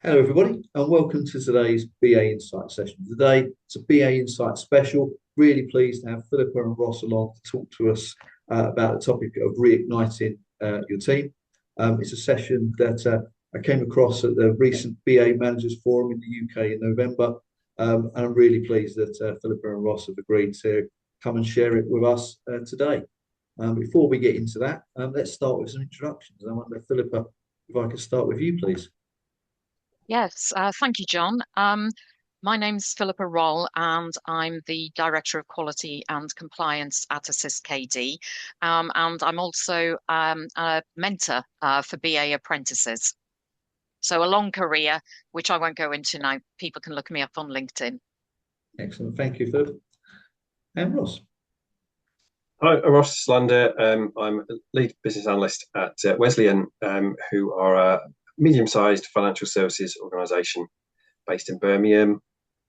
Hello, everybody, and welcome to today's BA Insight session. Today, it's a BA Insight special. Really pleased to have Philippa and Ross along to talk to us about the topic of reigniting your team. It's a session that I came across at the recent BA Managers Forum in the UK in November, and I'm really pleased that Philippa and Ross have agreed to come and share it with us today. Before we get into that, let's start with some introductions. I wonder, Philippa, if I could start with you, please. Yes, thank you, John. My name's Philippa Roll, and I'm the Director of Quality and Compliance at Assist KD. And I'm also a mentor for BA apprentices. So a long career, which I won't go into now. People can look me up on LinkedIn. Excellent. Thank you, Phil. And Ross. Hi, I'm Ross Slander. I'm a lead business analyst at Wesleyan, who are a medium-sized financial services organisation based in Birmingham.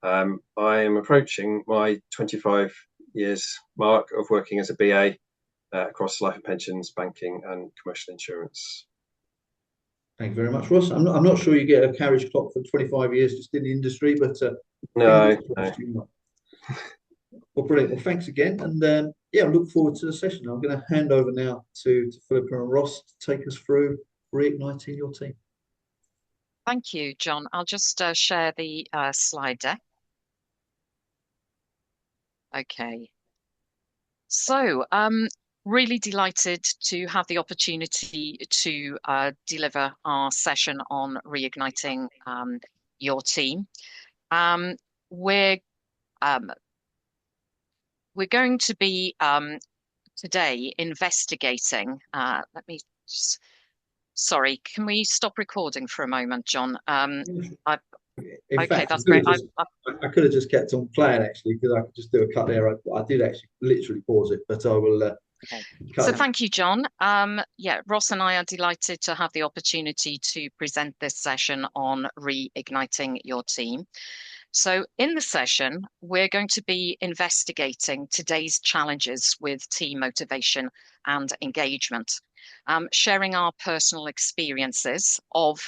I am approaching my 25 years mark of working as a BA across life and pensions, banking, and commercial insurance. Thank you very much, Ross. I'm not sure you get a carriage clock for 25 years just in the industry, but No. Well, brilliant. Well, thanks again. And yeah, I look forward to the session. I'm going to hand over now to Philippa and Ross to take us through reigniting your team. Thank you, John. I'll just share the slide deck. Okay. So, really delighted to have the opportunity to deliver our session on reigniting your team. We're going to be today investigating. Let me just. Sorry, can we stop recording for a moment, John? In fact, that's great. I could have just kept on playing actually, because I could just do a cut there. I did actually literally pause it, but I will. Okay. So thank you, John. Yeah, Ross and I are delighted to have the opportunity to present this session on reigniting your team. So in the session, we're going to be investigating today's challenges with team motivation and engagement, sharing our personal experiences of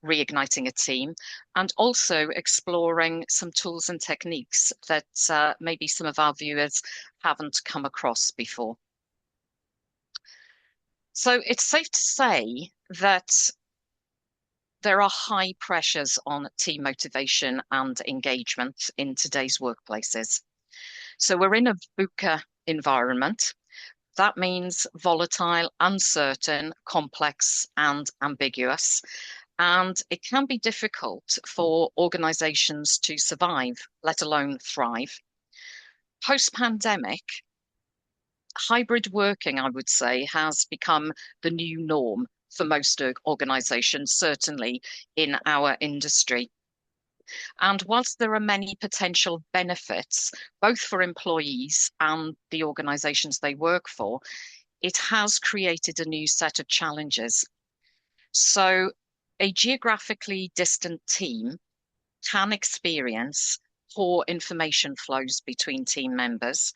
reigniting a team, and also exploring some tools and techniques that maybe some of our viewers haven't come across before. So it's safe to say that there are high pressures on team motivation and engagement in today's workplaces. So we're in a VUCA environment. That means volatile, uncertain, complex, and ambiguous. And it can be difficult for organizations to survive, let alone thrive. Post-pandemic, hybrid working, I would say, has become the new norm for most organizations, certainly in our industry. And whilst there are many potential benefits, both for employees and the organizations they work for, it has created a new set of challenges. So a geographically distant team can experience poor information flows between team members,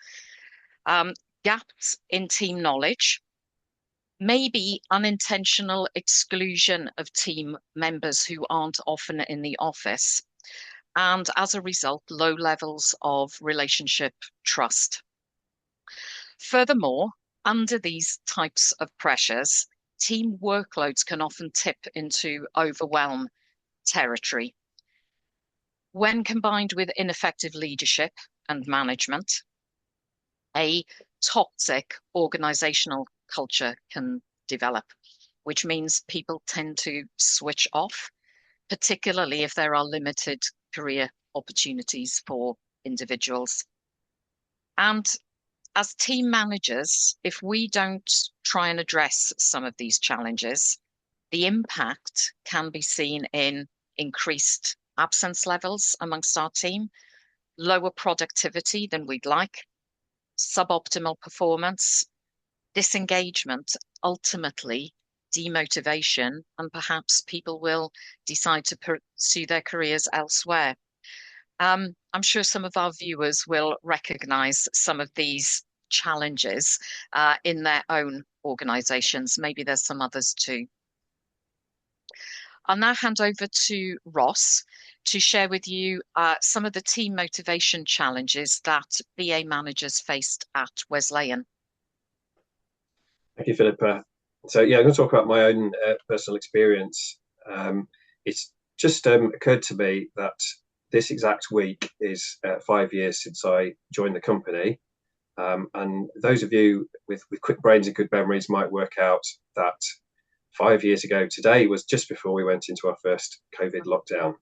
gaps in team knowledge, maybe unintentional exclusion of team members who aren't often in the office, and as a result, low levels of relationship trust. Furthermore, under these types of pressures, team workloads can often tip into overwhelm territory. When combined with ineffective leadership and management, a toxic organizational culture can develop, which means people tend to switch off, particularly if there are limited career opportunities for individuals. And as team managers, if we don't try and address some of these challenges, the impact can be seen in increased absence levels amongst our team, lower productivity than we'd like, suboptimal performance, disengagement, ultimately demotivation, and perhaps people will decide to pursue their careers elsewhere. I'm sure some of our viewers will recognize some of these challenges in their own organizations. Maybe there's some others too. I'll now hand over to Ross to share with you some of the team motivation challenges that BA managers faced at Wesleyan. Thank you, Philippa. So yeah, I'm going to talk about my own personal experience. It's just occurred to me that this exact week is 5 years since I joined the company. And those of you with quick brains and good memories might work out that 5 years ago today was just before we went into our first COVID lockdown.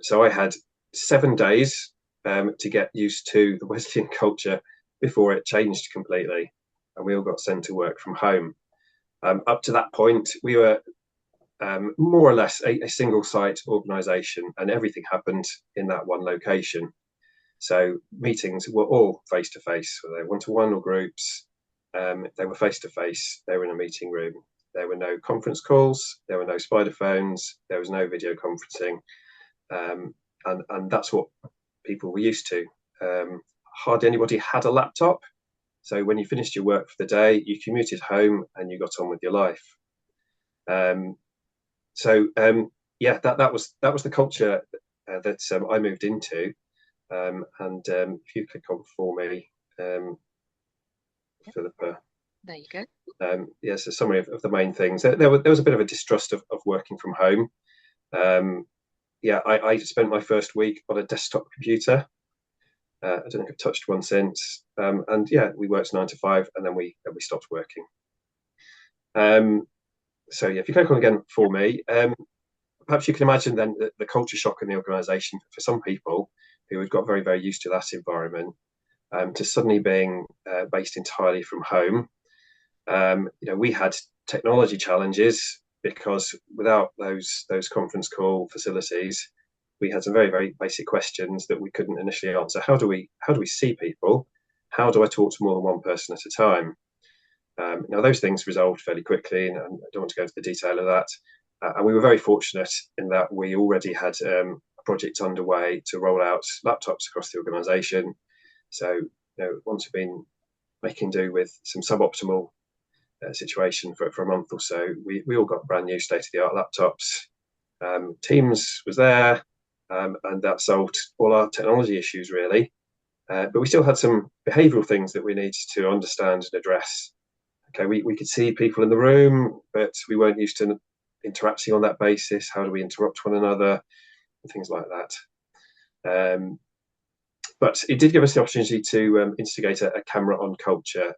So I had 7 days to get used to the Wesleyan culture before it changed completely, and we all got sent to work from home. Up to that point, we were more or less a single site organisation, and everything happened in that one location. So meetings were all face-to-face, whether they one-to-one or groups. They were face-to-face, they were in a meeting room. There were no conference calls, there were no spider phones, there was no video conferencing. And that's what people were used to. Hardly anybody had a laptop. So when you finished your work for the day, you commuted home and you got on with your life. Yeah, that was the culture that I moved into. If you click on for me, Philippa. There you go. Yes, a summary of the main things. There was a bit of a distrust of working from home. Yeah, I spent my first week on a desktop computer. I don't think I've touched one since. And yeah, we worked 9 to 5, and then we stopped working. So yeah, if you click on again for me, perhaps you can imagine then the culture shock in the organisation for some people who had got very, very used to that environment, to suddenly being based entirely from home. We had technology challenges because without those conference call facilities, we had some very, very basic questions that we couldn't initially answer. How do we see people? How do I talk to more than one person at a time? Now those things resolved fairly quickly, and I don't want to go into the detail of that. And we were very fortunate in that we already had a project underway to roll out laptops across the organisation. So once we've been making do with some suboptimal situation for a month or so, we all got brand new state-of-the-art laptops. Teams was there, and that solved all our technology issues really. But we still had some behavioural things that we needed to understand and address. Okay, we could see people in the room, but we weren't used to interacting on that basis. How do we interrupt one another? And things like that. But it did give us the opportunity to instigate a camera-on culture,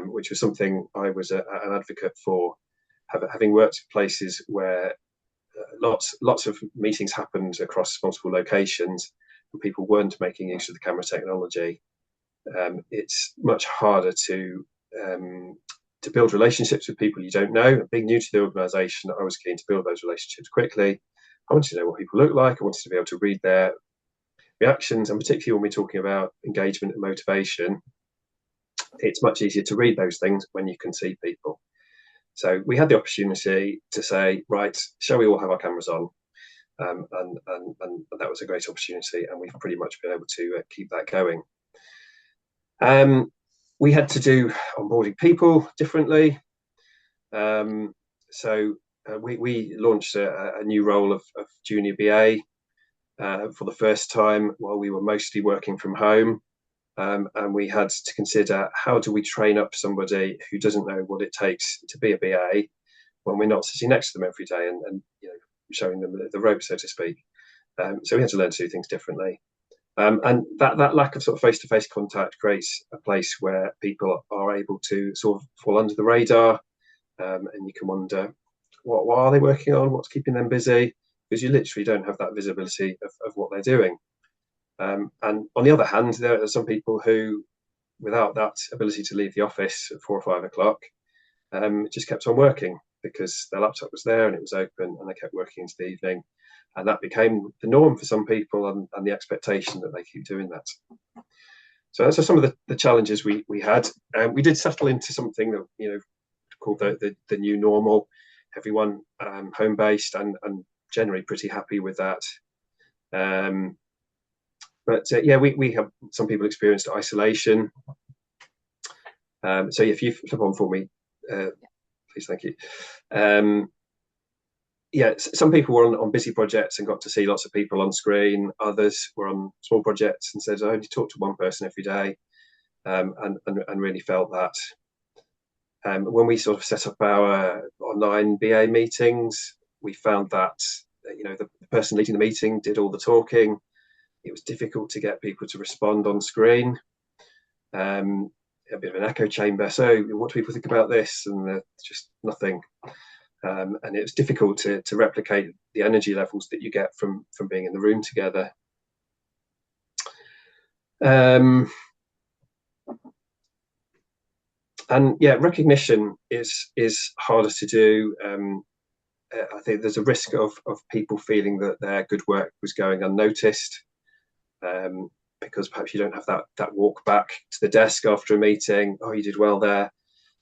which was something I was an advocate for, having worked in places where lots of meetings happened across multiple locations and people weren't making use of the camera technology. It's much harder to build relationships with people you don't know. Being new to the organisation, I was keen to build those relationships quickly. I wanted to know what people look like. I wanted to be able to read their reactions, and particularly when we're talking about engagement and motivation, it's much easier to read those things when you can see people. So we had the opportunity to say, right, shall we all have our cameras on? And that was a great opportunity, and we've pretty much been able to keep that going. We had to do onboarding people differently. So we launched a new role of junior BA for the first time while we were mostly working from home. And we had to consider, how do we train up somebody who doesn't know what it takes to be a BA when we're not sitting next to them every day and showing them the ropes, so to speak. So we had to learn to do things differently. And that lack of sort of face-to-face contact creates a place where people are able to sort of fall under the radar, and you can wonder, what are they working on? What's keeping them busy? Because you literally don't have that visibility of what they're doing. And on the other hand, there are some people who, without that ability to leave the office at 4 or 5 o'clock, just kept on working because their laptop was there and it was open, and they kept working into the evening. And that became the norm for some people, and the expectation that they keep doing that. So those are some of the challenges we had. We did settle into something that called the new normal. Everyone home-based and generally pretty happy with that. But yeah, we have some people experienced isolation. So if you flip on for me, please, thank you. yeah, some people were on busy projects and got to see lots of people on screen. Others were on small projects and said, I only talk to one person every day, and really felt that. When we sort of set up our online BA meetings, we found that the person leading the meeting did all the talking. It was difficult to get people to respond on screen. A bit of an echo chamber. So, what do people think about this? And just nothing. And it was difficult to replicate the energy levels that you get from being in the room together. And yeah, recognition is harder to do. I think there's a risk of people feeling that their good work was going unnoticed, because perhaps you don't have that walk back to the desk after a meeting. Oh, you did well there.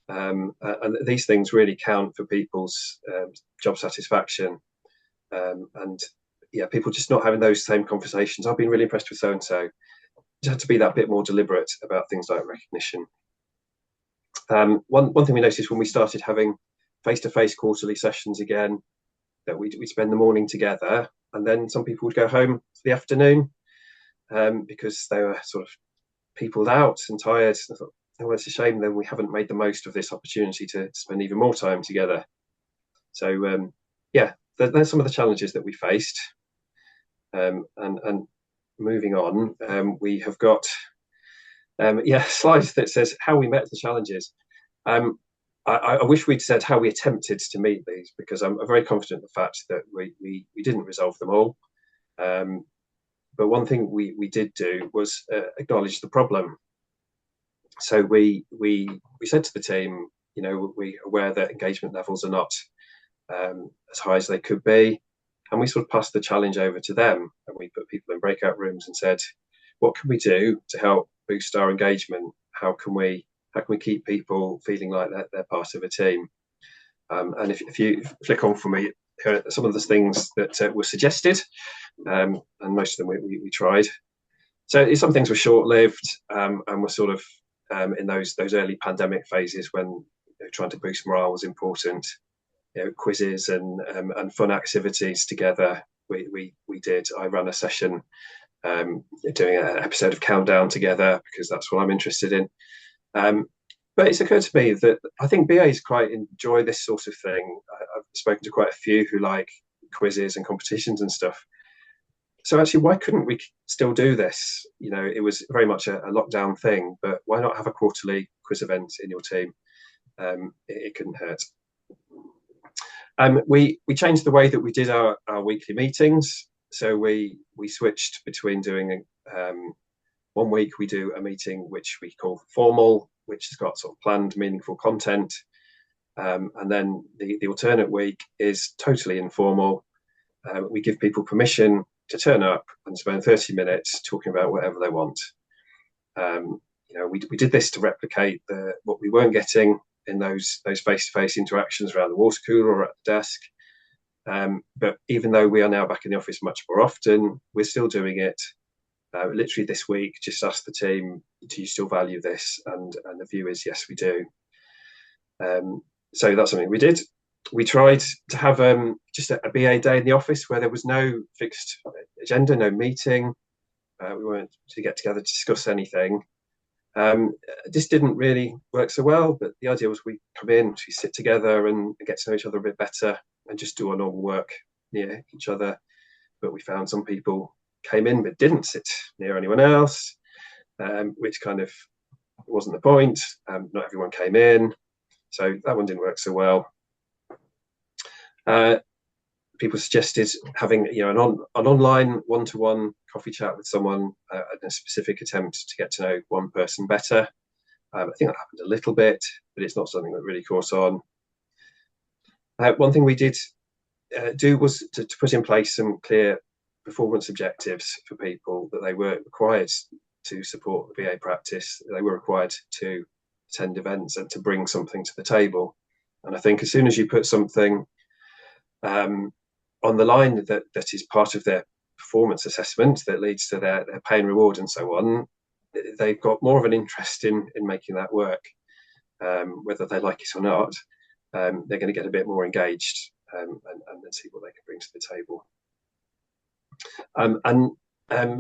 And these things really count for people's job satisfaction. And yeah, people just not having those same conversations. I've been really impressed with so and so. Just had to be that bit more deliberate about things like recognition. One thing we noticed when we started having face-to-face quarterly sessions again, that we'd spend the morning together, and then some people would go home for the afternoon because they were sort of peopled out and tired. And I thought, oh, it's a shame then we haven't made the most of this opportunity to spend even more time together. So yeah, there's some of the challenges that we faced. And moving on, we have got slides that says how we met the challenges. I wish we'd said how we attempted to meet these, because I'm very confident in the fact that we didn't resolve them all. But one thing we did do was acknowledge the problem. So we said to the team, we're aware that engagement levels are not as high as they could be, and we sort of passed the challenge over to them, and we put people in breakout rooms and said, what can we do to help boost our engagement? How can we keep people feeling like they're part of a team? And if you flick on for me, some of the things that were suggested, and most of them we tried. So some things were short-lived, and were sort of in those early pandemic phases when trying to boost morale was important. Quizzes and fun activities together. We did. I ran a session doing an episode of Countdown together, because that's what I'm interested in. But it's occurred to me that I think BAs quite enjoy this sort of thing. I've spoken to quite a few who like quizzes and competitions and stuff. So actually, why couldn't we still do this? It was very much a lockdown thing, but why not have a quarterly quiz event in your team? It couldn't hurt. We changed the way that we did our weekly meetings. So we switched between doing 1 week we do a meeting which we call formal, which has got sort of planned, meaningful content, and then the alternate week is totally informal. We give people permission to turn up and spend 30 minutes talking about whatever they want. We did this to replicate what we weren't getting in those face-to-face interactions around the water cooler or at the desk. But even though we are now back in the office much more often, we're still doing it. Literally this week, just asked the team, do you still value this? And the view is, yes, we do. So that's something we did. We tried to have just a BA day in the office where there was no fixed agenda, no meeting. We weren't to get together to discuss anything. This didn't really work so well, but the idea was we come in, we sit together and get to know each other a bit better and just do our normal work near each other. But we found some people came in but didn't sit near anyone else, which kind of wasn't the point. Not everyone came in, so that one didn't work so well. People suggested having an online one-to-one coffee chat with someone in a specific attempt to get to know one person better. I think that happened a little bit, but it's not something that really caught on. One thing we did do was to put in place some clear performance objectives for people, that they were required to support the BA practice. They were required to attend events and to bring something to the table. And I think as soon as you put something on the line that is part of their performance assessment, that leads to their pay and reward and so on, they've got more of an interest in making that work. Whether they like it or not, they're going to get a bit more engaged. and then see what they can bring to the table. And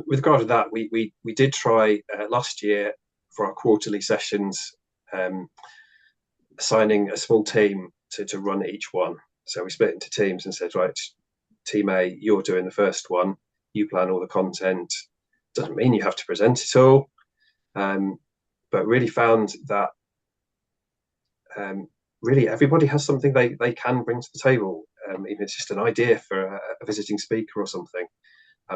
with regard to that, we did try last year for our quarterly sessions, assigning a small team to run each one. So we split into teams and said, right, team A, you're doing the first one, you plan all the content. Doesn't mean you have to present it all, but really found that really everybody has something they can bring to the table, even if it's just an idea for a visiting speaker or something.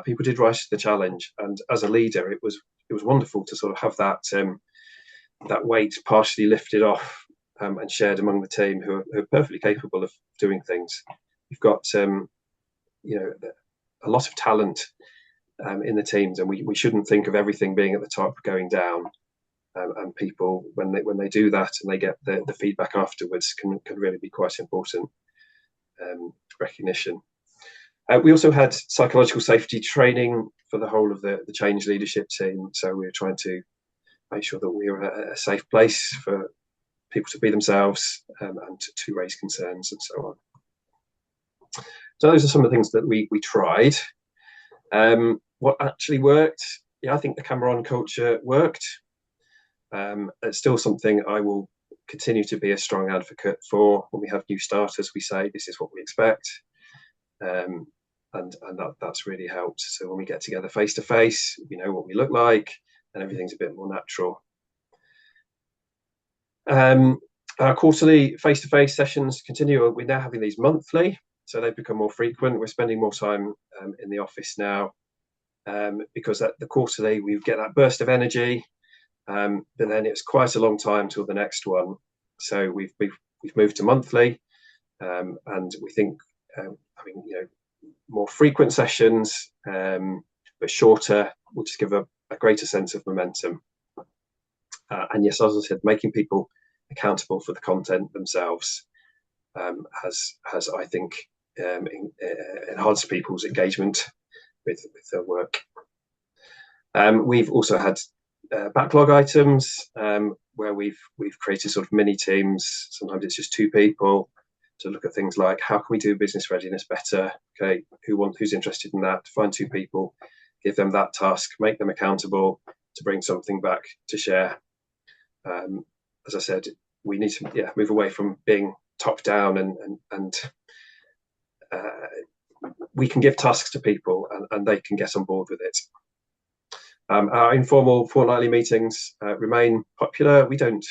People did rise to the challenge, and as a leader, it was wonderful to sort of have that weight partially lifted off and shared among the team who are perfectly capable of doing things. You've got a lot of talent in the teams, and we shouldn't think of everything being at the top going down. And people, when they do that and they get the feedback afterwards, can really be quite important recognition. We also had psychological safety training for the whole of the change leadership team. So we were trying to make sure that we were a safe place for people to be themselves and to raise concerns and so on. So those are some of the things that we tried. What actually worked? Yeah, I think the camera on culture worked. It's still something I will continue to be a strong advocate for. When we have new starters, we say this is what we expect. And that's really helped. So when we get together face to face, we know what we look like, and everything's a bit more natural. Our quarterly face to face sessions continue. We're now having these monthly, so they've become more frequent. We're spending more time in the office now because at the quarterly we get that burst of energy, but then it's quite a long time till the next one. So we've moved to monthly, and we think having more frequent sessions, but shorter, will just give a greater sense of momentum. And yes, as I said, making people accountable for the content themselves has I think, enhanced people's engagement with their work. We've also had backlog items where we've created sort of mini teams. Sometimes it's just 2 people to look at things like, how can we do business readiness better? Okay, who's interested in that? Find 2 people, give them that task, make them accountable to bring something back to share. As I said, we need to move away from being top down, and we can give tasks to people and they can get on board with it. Our informal fortnightly meetings remain popular. We don't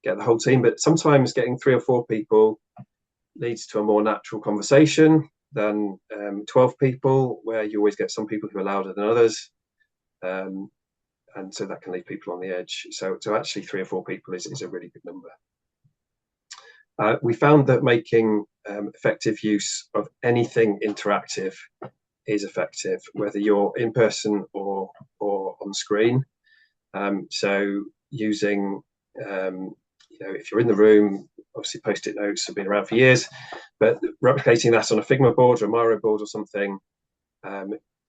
get the whole team, but sometimes getting 3 or 4 people leads to a more natural conversation than 12 people, where you always get some people who are louder than others. And so that can leave people on the edge. So actually 3 or 4 people is a really good number. We found that making effective use of anything interactive is effective, whether you're in person or on screen. So using, if you're in the room, obviously Post-it notes have been around for years, but replicating that on a Figma board or a Miro board or something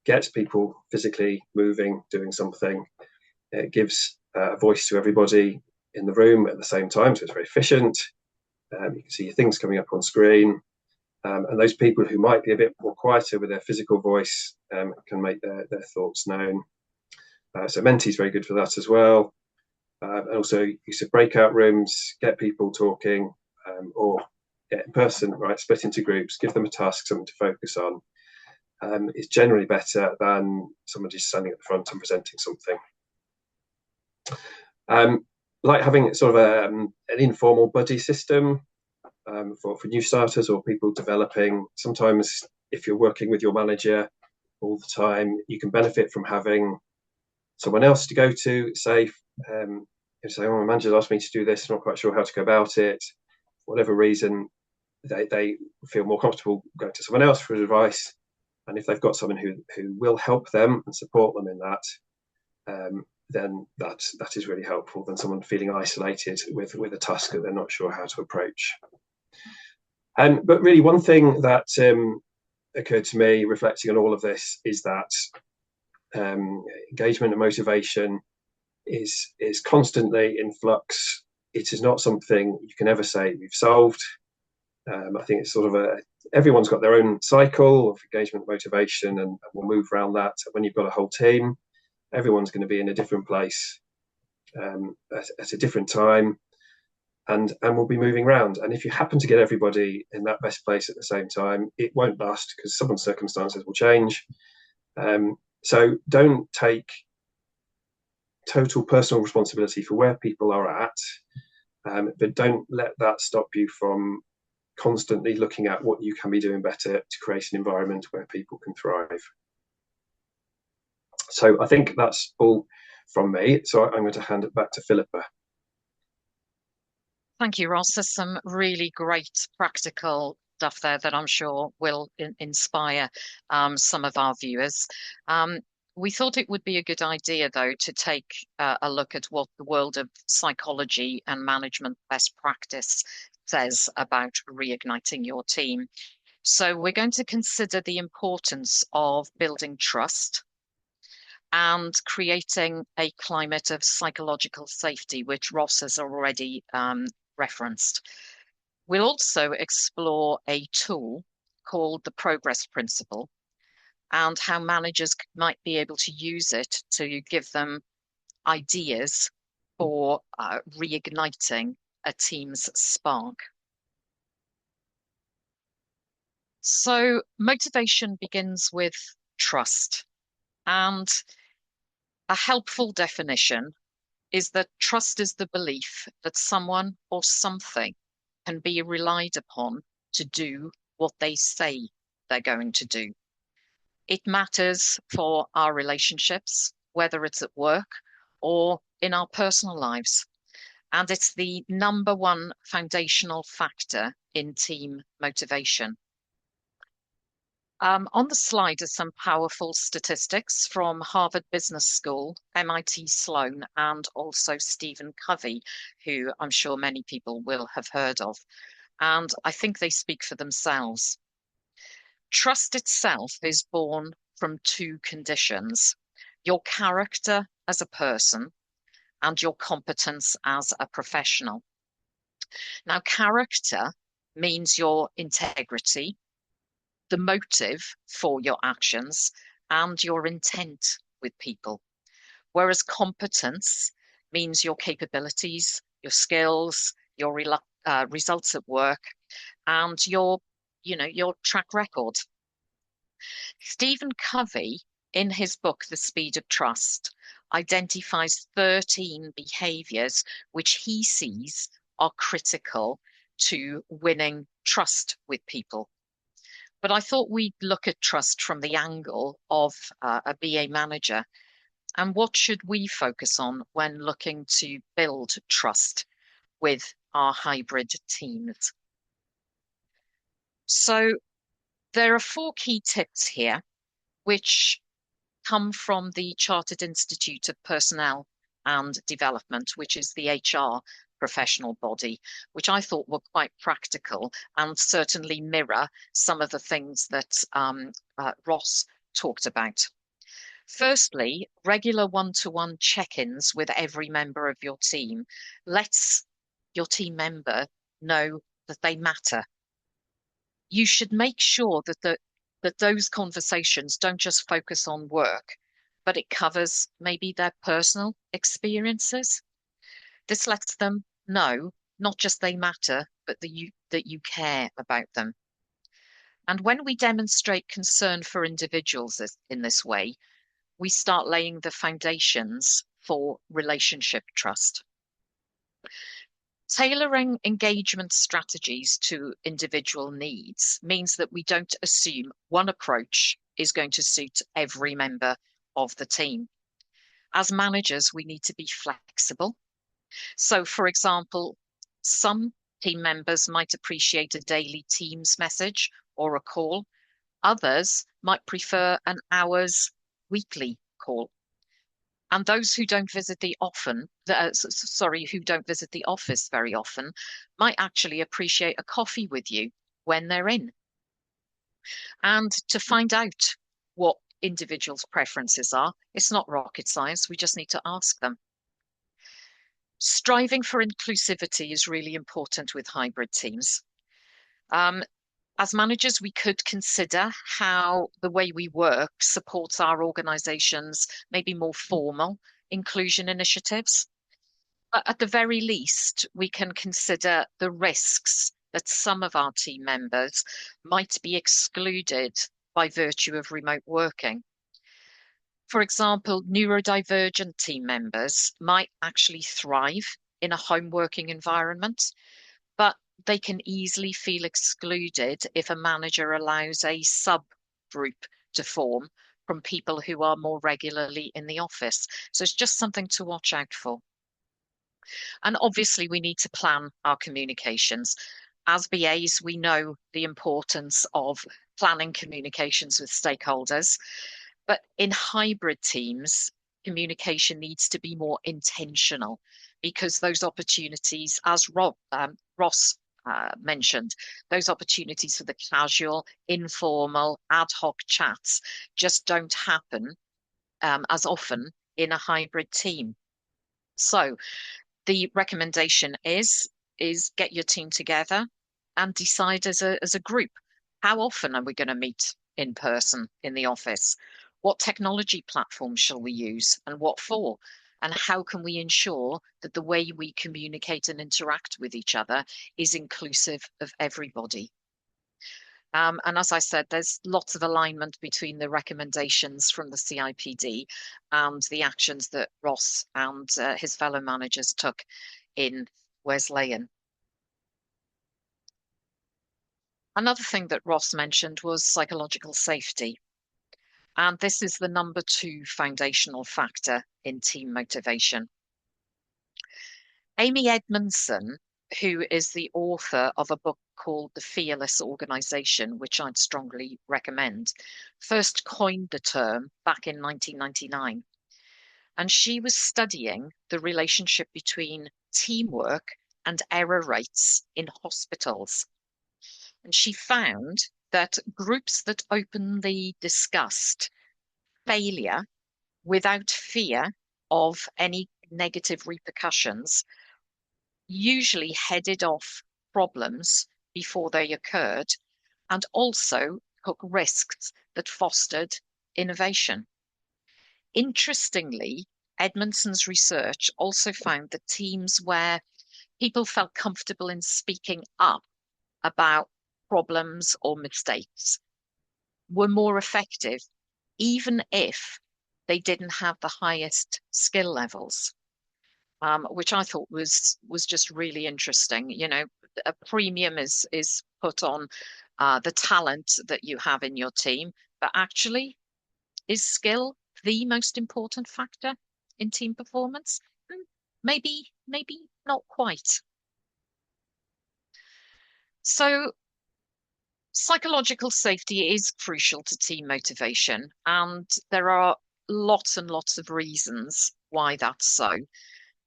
gets people physically moving, doing something. It gives a voice to everybody in the room at the same time, so it's very efficient. You can see your things coming up on screen, and those people who might be a bit more quieter with their physical voice can make their thoughts known. So Menti is very good for that as well. And also use of breakout rooms, get people talking, or get in person, right? Split into groups, give them a task, something to focus on. Is generally better than somebody standing at the front and presenting something. Like having sort of an informal buddy system for new starters or people developing. Sometimes if you're working with your manager all the time, you can benefit from having someone else to go to, say, my manager asked me to do this, I'm not quite sure how to go about it. For whatever reason, they feel more comfortable going to someone else for advice. And if they've got someone who will help them and support them in that, then that is really helpful than someone feeling isolated with a task that they're not sure how to approach. But really, one thing that occurred to me reflecting on all of this is that engagement and motivation is constantly in flux. It is not something you can ever say we've solved. I think it's sort of everyone's got their own cycle of engagement, motivation, and we'll move around that. When you've got a whole team, everyone's going to be in a different place at a different time, and we'll be moving around. And if you happen to get everybody in that best place at the same time, it won't last because someone's circumstances will change. So don't take total personal responsibility for where people are at, but don't let that stop you from constantly looking at what you can be doing better to create an environment where people can thrive. So I think that's all from me. So I'm going to hand it back to Philippa. Thank you, Ross. There's some really great practical stuff there that I'm sure will inspire some of our viewers. We thought it would be a good idea, though, to take a look at what the world of psychology and management best practice says about reigniting your team. So we're going to consider the importance of building trust and creating a climate of psychological safety, which Ross has already referenced. We'll also explore a tool called the progress principle and how managers might be able to use it to give them ideas for reigniting a team's spark. So motivation begins with trust, and a helpful definition is that trust is the belief that someone or something can be relied upon to do what they say they're going to do. It matters for our relationships, whether it's at work or in our personal lives. And it's the number one foundational factor in team motivation. On the slide are some powerful statistics from Harvard Business School, MIT Sloan, and also Stephen Covey, who I'm sure many people will have heard of. And I think they speak for themselves. Trust itself is born from two conditions: your character as a person and your competence as a professional. Now, character means your integrity, the motive for your actions, and your intent with people. Whereas competence means your capabilities, your skills, your results at work, and your track record. Stephen Covey, in his book, The Speed of Trust, identifies 13 behaviors which he sees are critical to winning trust with people. But I thought we'd look at trust from the angle of a BA manager. And what should we focus on when looking to build trust with our hybrid teams? So there are 4 key tips here, which come from the Chartered Institute of Personnel and Development, which is the HR professional body, which I thought were quite practical and certainly mirror some of the things that Ross talked about. Firstly, regular one-to-one check-ins with every member of your team lets your team member know that they matter. You should make sure that those conversations don't just focus on work, but it covers maybe their personal experiences. This lets them know not just they matter, but that you care about them. And when we demonstrate concern for individuals in this way, we start laying the foundations for relationship trust. Tailoring engagement strategies to individual needs means that we don't assume one approach is going to suit every member of the team. As managers, we need to be flexible. So, for example, some team members might appreciate a daily Teams message or a call. Others might prefer an hour's weekly call. And those who don't visit the who don't visit the office very often might actually appreciate a coffee with you when they're in. And to find out what individuals' preferences are, it's not rocket science. We just need to ask them. Striving for inclusivity is really important with hybrid teams. As managers, we could consider how the way we work supports our organization's maybe more formal inclusion initiatives. But at the very least, we can consider the risks that some of our team members might be excluded by virtue of remote working. For example, neurodivergent team members might actually thrive in a home working environment, but they can easily feel excluded if a manager allows a subgroup to form from people who are more regularly in the office. So it's just something to watch out for. And obviously, we need to plan our communications. As BAs, we know the importance of planning communications with stakeholders. But in hybrid teams, communication needs to be more intentional because those opportunities, as Ross mentioned, those opportunities for the casual, informal, ad hoc chats just don't happen as often in a hybrid team. So the recommendation is get your team together and decide as a group, how often are we going to meet in person in the office? What technology platform shall we use and what for? And how can we ensure that the way we communicate and interact with each other is inclusive of everybody? And as I said, there's lots of alignment between the recommendations from the CIPD and the actions that Ross and his fellow managers took in Wesleyan. Another thing that Ross mentioned was psychological safety. And this is the number 2 foundational factor in team motivation. Amy Edmondson, who is the author of a book called The Fearless Organization, which I'd strongly recommend, first coined the term back in 1999. And she was studying the relationship between teamwork and error rates in hospitals. And she found that groups that openly discussed failure without fear of any negative repercussions usually headed off problems before they occurred and also took risks that fostered innovation. Interestingly, Edmondson's research also found that teams where people felt comfortable in speaking up about problems or mistakes were more effective, even if they didn't have the highest skill levels. Which I thought was just really interesting. You know, a premium is put on the talent that you have in your team, but actually, is skill the most important factor in team performance? Maybe not quite. So psychological safety is crucial to team motivation, and there are lots and lots of reasons why that's so.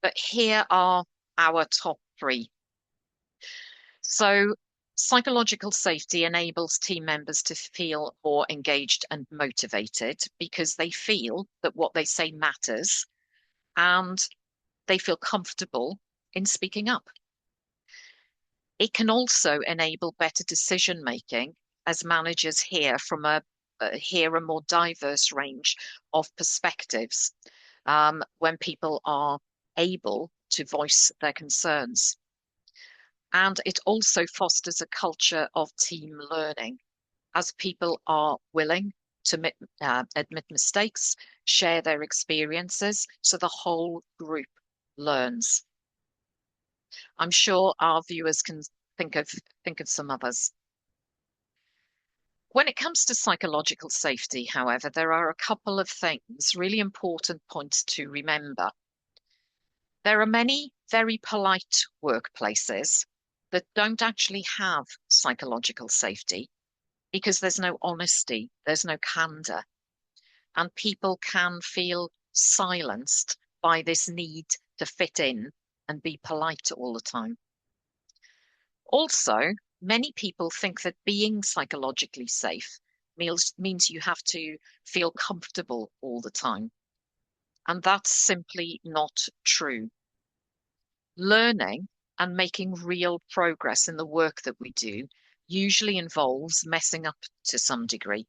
But here are our top 3. So psychological safety enables team members to feel more engaged and motivated because they feel that what they say matters and they feel comfortable in speaking up. It can also enable better decision making as managers hear a more diverse range of perspectives when people are able to voice their concerns. And it also fosters a culture of team learning as people are willing to admit mistakes, share their experiences, so the whole group learns. I'm sure our viewers can think of some others. When it comes to psychological safety, however, there are a couple of things, really important points to remember. There are many very polite workplaces that don't actually have psychological safety because there's no honesty, there's no candor, and people can feel silenced by this need to fit in and be polite all the time. Also, many people think that being psychologically safe means you have to feel comfortable all the time. And that's simply not true. Learning and making real progress in the work that we do usually involves messing up to some degree.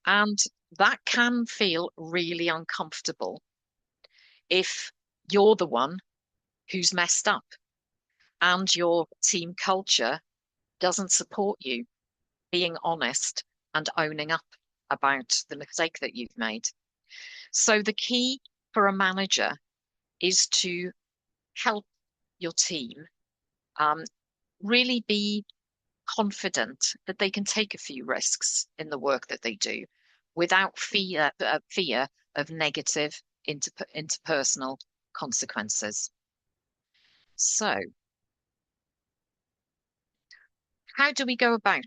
And that can feel really uncomfortable if you're the one who's messed up and your team culture doesn't support you being honest and owning up about the mistake that you've made. So the key for a manager is to help your team really be confident that they can take a few risks in the work that they do without fear of negative interpersonal consequences. So, how do we go about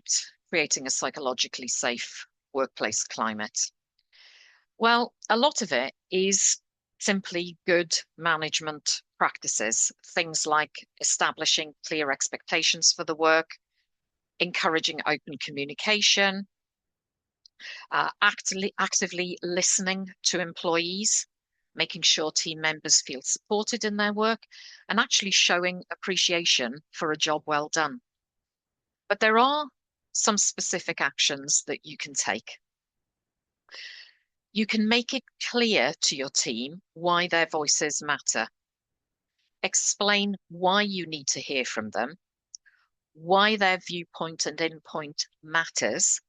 creating a psychologically safe workplace climate? Well, a lot of it is simply good management practices, things like establishing clear expectations for the work, encouraging open communication, actively listening to employees, making sure team members feel supported in their work, and actually showing appreciation for a job well done. But there are some specific actions that you can take. You can make it clear to your team why their voices matter. Explain why you need to hear from them, why their viewpoint and input matters,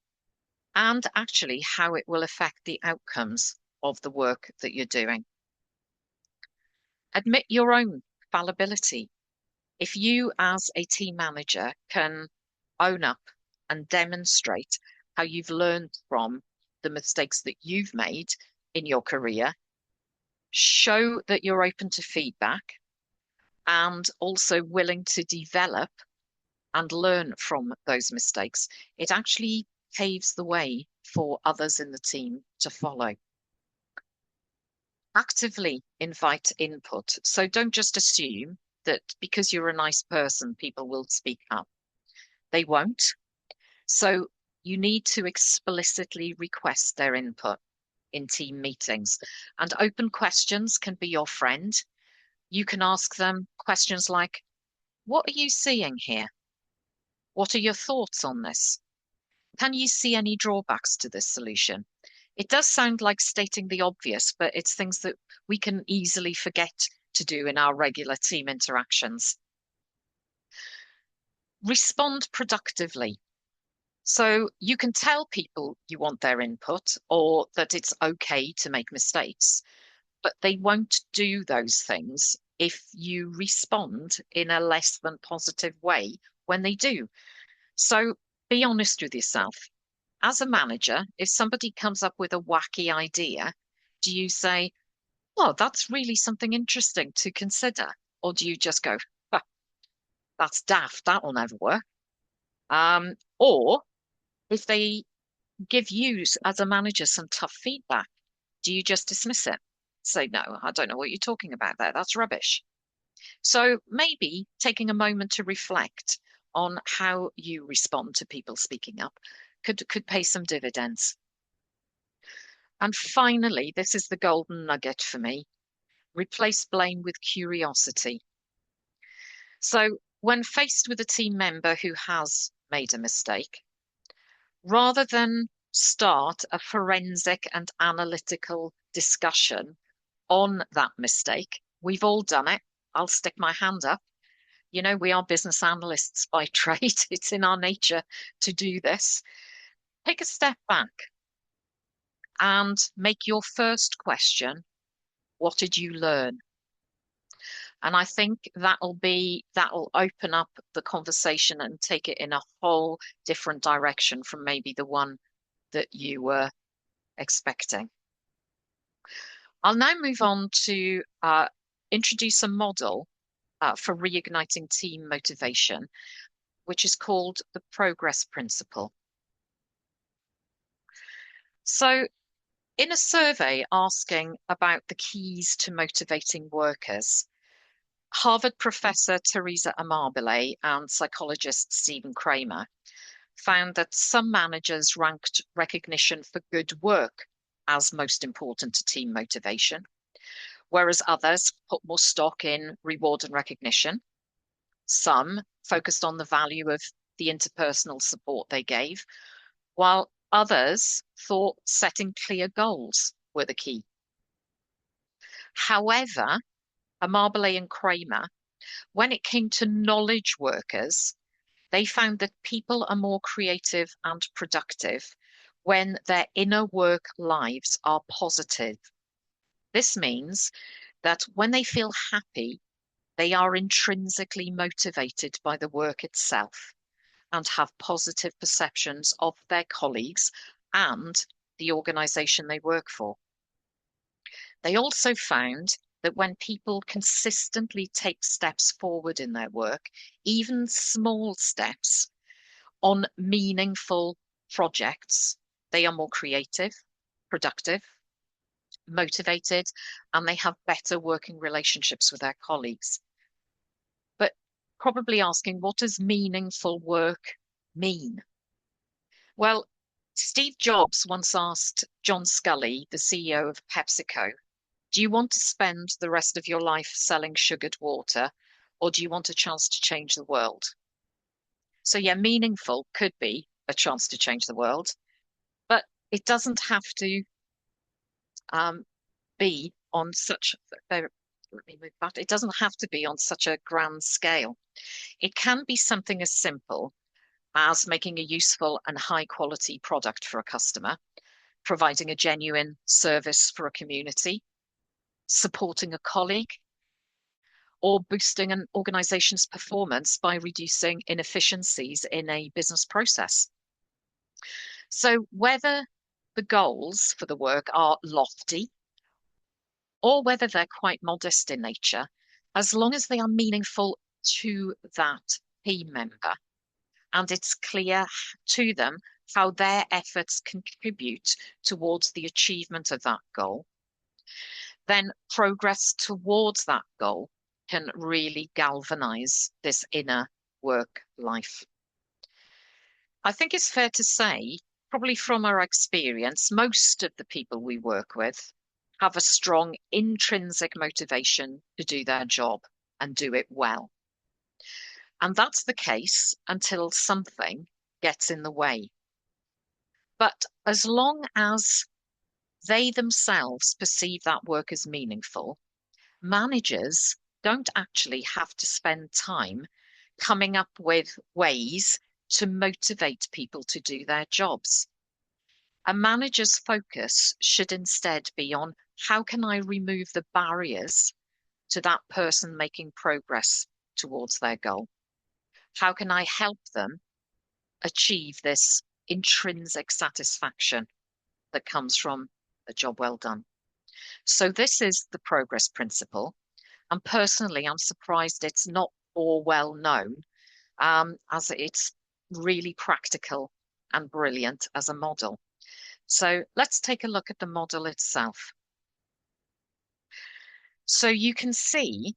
and actually how it will affect the outcomes of the work that you're doing. Admit your own fallibility. If you as a team manager can own up and demonstrate how you've learned from the mistakes that you've made in your career, show that you're open to feedback and also willing to develop and learn from those mistakes, it actually paves the way for others in the team to follow. Actively invite input. So don't just assume that because you're a nice person, people will speak up. They won't. So you need to explicitly request their input in team meetings. And open questions can be your friend. You can ask them questions like, what are you seeing here? What are your thoughts on this? Can you see any drawbacks to this solution? It does sound like stating the obvious, but it's things that we can easily forget to do in our regular team interactions. Respond productively. So you can tell people you want their input or that it's okay to make mistakes, but they won't do those things if you respond in a less than positive way when they do. So be honest with yourself. As a manager, if somebody comes up with a wacky idea, do you say, oh, that's really something interesting to consider? Or do you just go, ah, that's daft, that will never work? Or if they give you as a manager some tough feedback, do you just dismiss it? Say, no, I don't know what you're talking about there. That's rubbish. So maybe taking a moment to reflect on how you respond to people speaking up could pay some dividends. And finally, this is the golden nugget for me. Replace blame with curiosity. So when faced with a team member who has made a mistake, rather than start a forensic and analytical discussion on that mistake, we've all done it. I'll stick my hand up. You know, we are business analysts by trade. It's in our nature to do this. Take a step back and make your first question, what did you learn? And I think that'll open up the conversation and take it in a whole different direction from maybe the one that you were expecting. I'll now move on to introduce a model for reigniting team motivation, which is called the progress principle. So in a survey asking about the keys to motivating workers, Harvard professor Teresa Amabile and psychologist Stephen Kramer found that some managers ranked recognition for good work as most important to team motivation, whereas others put more stock in reward and recognition. Some focused on the value of the interpersonal support they gave, while others thought setting clear goals were the key. However, Amarbole and Kramer, when it came to knowledge workers, they found that people are more creative and productive when their inner work lives are positive. This means that when they feel happy, they are intrinsically motivated by the work itself and have positive perceptions of their colleagues and the organization they work for. They also found that when people consistently take steps forward in their work, even small steps on meaningful projects, they are more creative, productive, motivated, and they have better working relationships with their colleagues. But probably asking, what does meaningful work mean? Well, Steve Jobs once asked John Scully, the CEO of PepsiCo, do you want to spend the rest of your life selling sugared water, or do you want a chance to change the world? So yeah, meaningful could be a chance to change the world, but it doesn't have to be on such, let me move back. It doesn't have to be on such a grand scale. It can be something as simple as making a useful and high quality product for a customer, providing a genuine service for a community, supporting a colleague, or boosting an organization's performance by reducing inefficiencies in a business process. So whether the goals for the work are lofty or whether they're quite modest in nature, as long as they are meaningful to that team member and it's clear to them how their efforts contribute towards the achievement of that goal, then progress towards that goal can really galvanize this inner work life. I think it's fair to say, probably from our experience, most of the people we work with have a strong intrinsic motivation to do their job and do it well. And that's the case until something gets in the way. But as long as they themselves perceive that work as meaningful, managers don't actually have to spend time coming up with ways to motivate people to do their jobs. A manager's focus should instead be on how can I remove the barriers to that person making progress towards their goal? How can I help them achieve this intrinsic satisfaction that comes from a job well done? So this is the progress principle. And personally, I'm surprised it's not more well known, as it's really practical and brilliant as a model. So let's take a look at the model itself. So you can see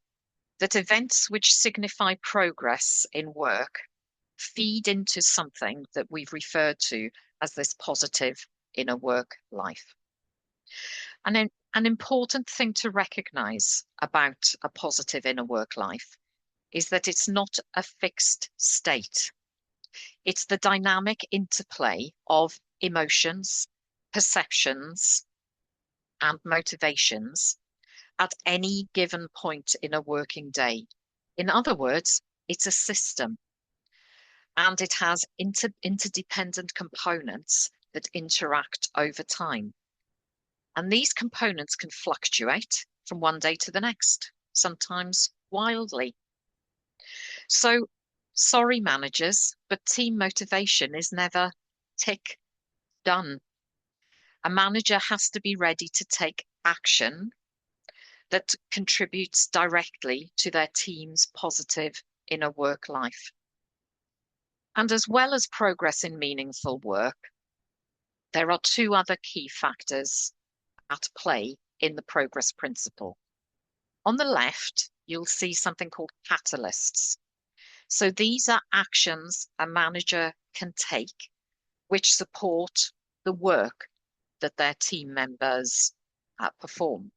that events which signify progress in work feed into something that we've referred to as this positive inner work life. And then an important thing to recognize about a positive inner work life is that it's not a fixed state. It's the dynamic interplay of emotions, perceptions, and motivations at any given point in a working day. In other words, it's a system, and it has interdependent components that interact over time. And these components can fluctuate from one day to the next, sometimes wildly. So, sorry managers, but team motivation is never tick done. A manager has to be ready to take action that contributes directly to their team's positive inner work life. And as well as progress in meaningful work, there are two other key factors at play in the progress principle. On the left, you'll see something called catalysts. So these are actions a manager can take which support the work that their team members perform.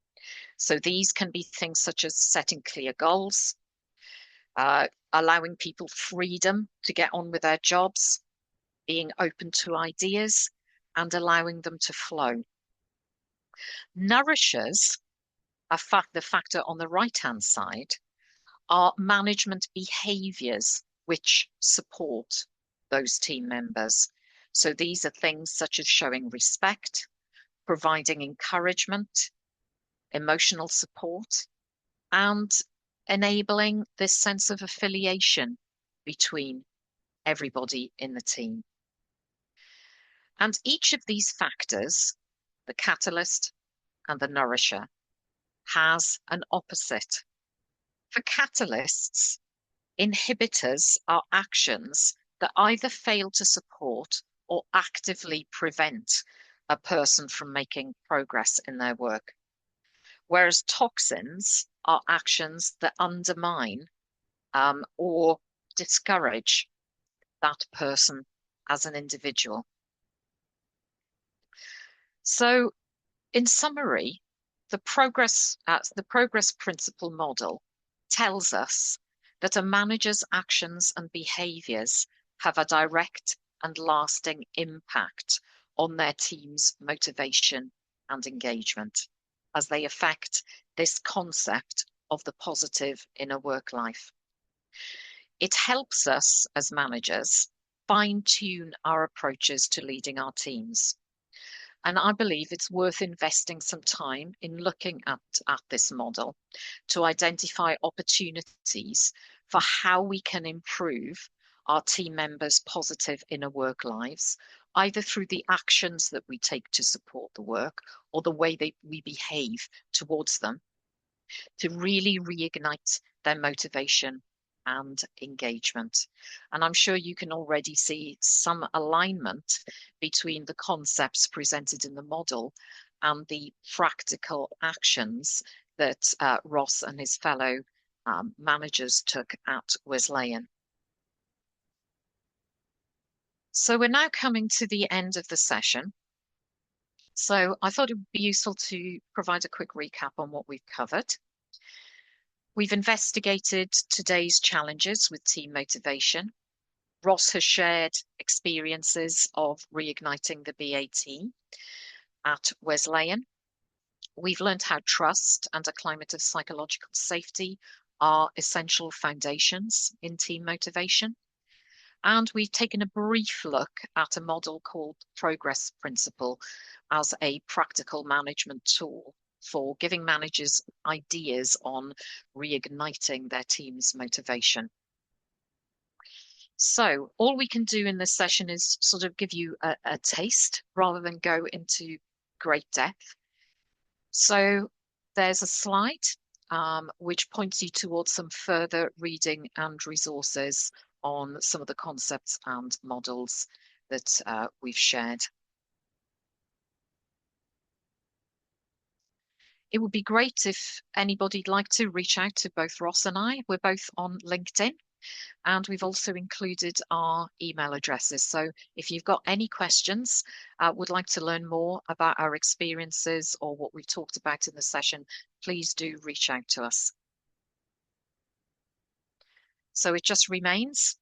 So these can be things such as setting clear goals, allowing people freedom to get on with their jobs, being open to ideas, and allowing them to flow. Nourishers, the factor on the right-hand side, are management behaviors which support those team members. So these are things such as showing respect, providing encouragement, emotional support, and enabling this sense of affiliation between everybody in the team. And each of these factors, the catalyst and the nourisher, has an opposite. For catalysts, inhibitors are actions that either fail to support or actively prevent a person from making progress in their work. Whereas toxins are actions that undermine or discourage that person as an individual. So, in summary, the progress principle model tells us that a manager's actions and behaviors have a direct and lasting impact on their team's motivation and engagement, as they affect this concept of the positive inner work life. It helps us as managers fine-tune our approaches to leading our teams. And I believe it's worth investing some time in looking at this model to identify opportunities for how we can improve our team members' positive inner work lives, either through the actions that we take to support the work or the way we behave towards them, to really reignite their motivation and engagement. And I'm sure you can already see some alignment between the concepts presented in the model and the practical actions that Ross and his fellow managers took at Wesleyan. So we're now coming to the end of the session. So I thought it would be useful to provide a quick recap on what we've covered. We've investigated today's challenges with team motivation. Ross has shared experiences of reigniting the BA team at Wesleyan. We've learned how trust and a climate of psychological safety are essential foundations in team motivation. And we've taken a brief look at a model called Progress Principle as a practical management tool for giving managers ideas on reigniting their team's motivation. So all we can do in this session is sort of give you a taste rather than go into great depth. So there's a slide which points you towards some further reading and resources on some of the concepts and models that we've shared. It would be great if anybody'd like to reach out to both Ross and I. We're both on LinkedIn, and we've also included our email addresses. So if you've got any questions, would like to learn more about our experiences or what we've talked about in the session, please do reach out to us. So it just remains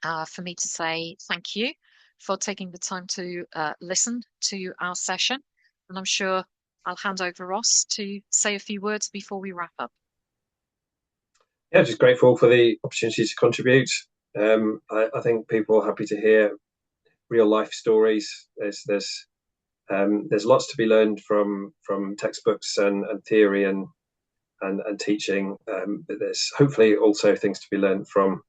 for me to say thank you for taking the time to listen to our session. And I'm sure I'll hand over Ross to say a few words before we wrap up. Yeah, just grateful for the opportunity to contribute. I think people are happy to hear real life stories. There's lots to be learned from textbooks and theory and teaching. But there's hopefully also things to be learned from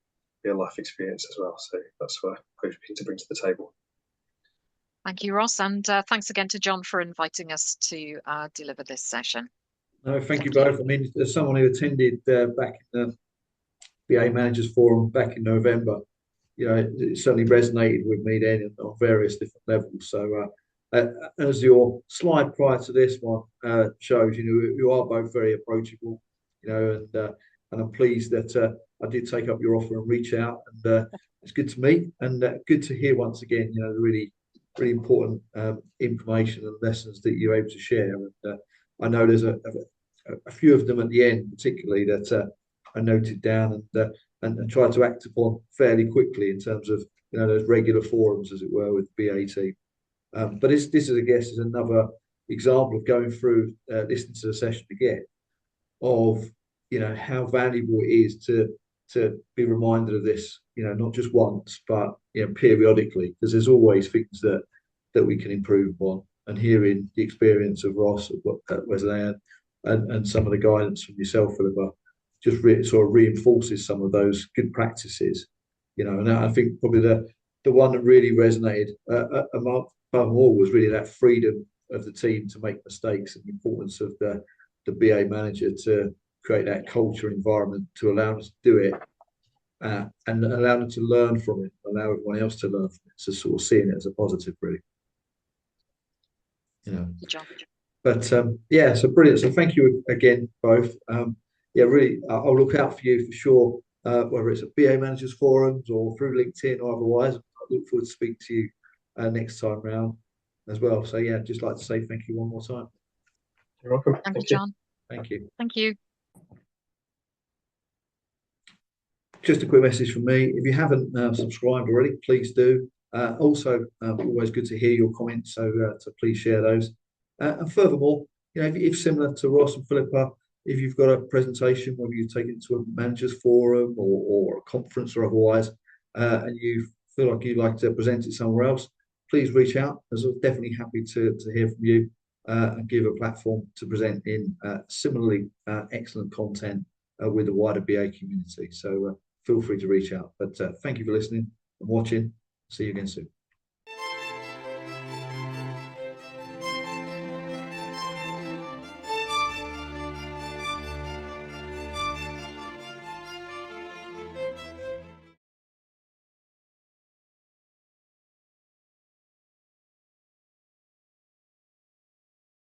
real life experience as well. So that's what I'm hoping to bring to the table. Thank you, Ross, and thanks again to John for inviting us to deliver this session. No, thank you both. I mean, as someone who attended back in the BA Managers Forum back in November, you know, it certainly resonated with me then on various different levels. So as your slide prior to this one shows, you know, you are both very approachable, you know, and I'm pleased that I did take up your offer and reach out, and it's good to meet and good to hear once again, you know, the really important information and lessons that you're able to share. And I know there's a few of them at the end, particularly that noted down and tried to act upon fairly quickly in terms of those regular forums, as it were, with the BA team. But this is, I guess, is another example of going through, listening to the session again, of how valuable it is to be reminded of this, not just once, but periodically, because there's always things that we can improve upon. And hearing the experience of Ross at Wesleyan and some of the guidance from yourself, Philippa, just sort of reinforces some of those good practices. And I think probably the one that really resonated above all was really that freedom of the team to make mistakes, and the importance of the BA manager to create that culture environment to allow us to do it, and allow them to learn from it, allow everyone else to learn from it, so sort of seeing it as a positive, really. Good job. But yeah, so brilliant. So thank you again, both. Yeah, really, I'll look out for you for sure, whether it's at BA Managers Forums or through LinkedIn or otherwise. I look forward to speak to you next time round as well. So yeah, just like to say thank you one more time. You're welcome. Thank you, John. Thank you. Thank you. Just a quick message from me. If you haven't subscribed already, please do. Also, always good to hear your comments, so please share those. And furthermore, if similar to Ross and Philippa, if you've got a presentation, whether you take it to a managers forum or a conference or otherwise, and you feel like you'd like to present it somewhere else, please reach out. I'm definitely happy to hear from you and give a platform to present in similarly excellent content with the wider BA community. So feel free to reach out. But thank you for listening and watching. See you again soon.